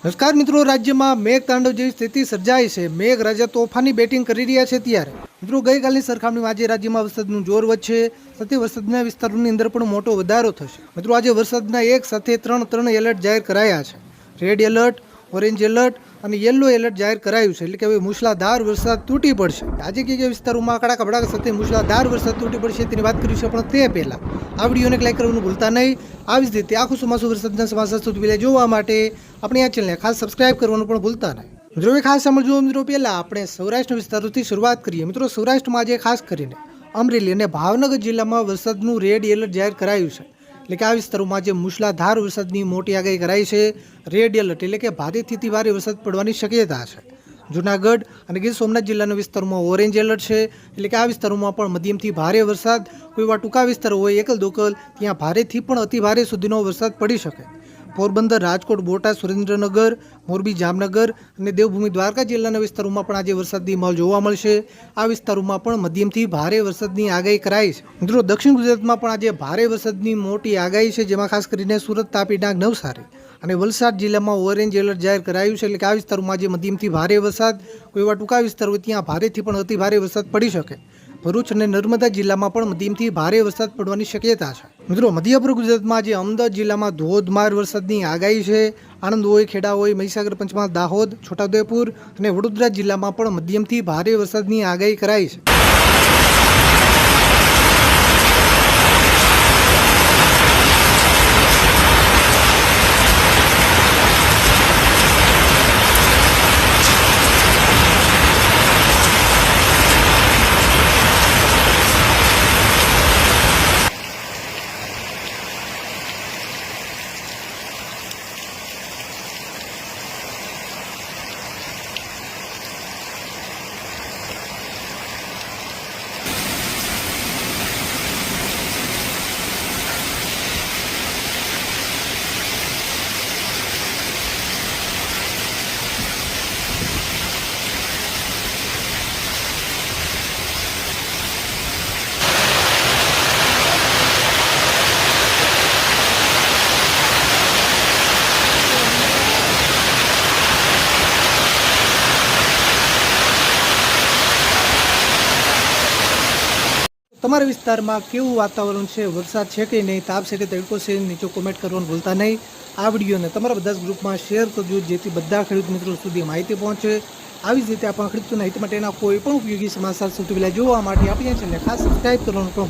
નમસ્કાર મિત્રો, રાજ્યમાં મેઘતાંડવ જેવી સ્થિતિ સર્જાઈ છે। મેઘરાજા તોફાની બેટિંગ કરી રહ્યા છે। ત્યારે મિત્રો ગઈકાલની સરખામણીમાં આજે રાજ્યમાં વરસાદનું જોર વધશે, સાથે વરસાદના વિસ્તારોની અંદર પણ મોટો વધારો થશે। મિત્રો આજે વરસાદના એક સાથે ત્રણ એલર્ટ જાહેર કરાયા છે। રેડ એલર્ટ, ઓરેન્જ એલર્ટ અને યલો એલર્ટ જાહેર કરાયું છે। એટલે કે હવે મુશળધાર વરસાદ તૂટી પડશે। આજે કયા વિસ્તારોમાં કડાકા ભડાકા સાથે મુશળધાર વરસાદ તૂટી પડશે તેની વાત કરીશું, પણ તે પહેલા આ વિડીયોને લાઈક કરવાનું ભૂલતા નહીં। આવી જ રીતે આખું ચોમાસું વરસાદના સમાચાર સુધી પહેલા જોવા માટે આપણે આ ચેનલને ખાસ સબસ્ક્રાઇબ કરવાનું પણ ભૂલતા નહીં। મિત્રો ખાસ સમજો મિત્રો, પહેલા આપણે સૌરાષ્ટ્રના વિસ્તારોથી શરૂઆત કરીએ। મિત્રો સૌરાષ્ટ્રમાં આજે ખાસ કરીને અમરેલી અને ભાવનગર જિલ્લામાં વરસાદનું રેડ એલર્ટ જાહેર કરાયું છે। એટલે કે આ વિસ્તારોમાં જે મુશળધાર વરસાદની મોટી આગાહી કરાઈ છે। રેડ એલર્ટ એટલે કે ભારેથી અતિ ભારે વરસાદ પડવાની શક્યતા છે। જૂનાગઢ અને ગીર સોમનાથ જિલ્લાના વિસ્તારોમાં ઓરેન્જ એલર્ટ છે। એટલે કે આ વિસ્તારોમાં પણ મધ્યમથી ભારે વરસાદ, કોઈ એવા ટૂંકા વિસ્તારો હોય એકલ દોકલ, ત્યાં ભારેથી પણ અતિ ભારે સુધીનો વરસાદ પડી શકે। પોરબંદર, રાજકોટ, બોટાદ, સુરેન્દ્રનગર, મોરબી, જામનગર અને દેવભૂમિ દ્વારકા જિલ્લાના વિસ્તારોમાં પણ આજે વરસાદની માહોલ જોવા મળશે। આ વિસ્તારોમાં પણ મધ્યમથી ભારે વરસાદની આગાહી કરાઈ છે। મિત્રો દક્ષિણ ગુજરાતમાં પણ આજે ભારે વરસાદની મોટી આગાહી છે, જેમાં ખાસ કરીને સુરત, તાપી, ડાંગ, નવસારી અને વલસાડ જિલ્લામાં ઓરેન્જ એલર્ટ જાહેર કરાયું છે। એટલે કે આ વિસ્તારોમાં આજે મધ્યમથી ભારે વરસાદ, કોઈ એવા ટૂંકા વિસ્તારો હોય ત્યાં ભારેથી પણ અતિ ભારે વરસાદ પડી શકે। ભરૂચ અને નર્મદા જિલ્લામાં પણ મધ્યમથી ભારે વરસાદ પડવાની શક્યતા છે। મિત્રો મધ્ય પૂર્વ ગુજરાતમાં આજે અમદાવાદ જિલ્લામાં ધોધમાર વરસાદની આગાહી છે। આણંદ હોય, ખેડા હોય, મહીસાગર, પંચમહાલ, દાહોદ, છોટાઉદેપુર અને વડોદરા જિલ્લામાં પણ મધ્યમથી ભારે વરસાદની આગાહી કરાઈ છે। તમારા વિસ્તારમાં કેવું વાતાવરણ છે, વરસાદ છે કે નહીં, તાપ છે કે તડકો છે, નીચે કોમેન્ટ કરવાનું ભૂલતા નહીં। આ વિડીયોને તમારા બધા જ ગ્રુપમાં શેર કરજો, જેથી બધા ખેડૂત મિત્રો સુધી માહિતી પહોંચે। આવી જ રીતે આપણા ખેડૂતોના હિત માટેના કોઈ પણ ઉપયોગી સમાચાર સૌથી પહેલાં જોવા માટે આપણી ચેનલને ખાસ સબસ્ક્રાઇબ કરવાનું પણ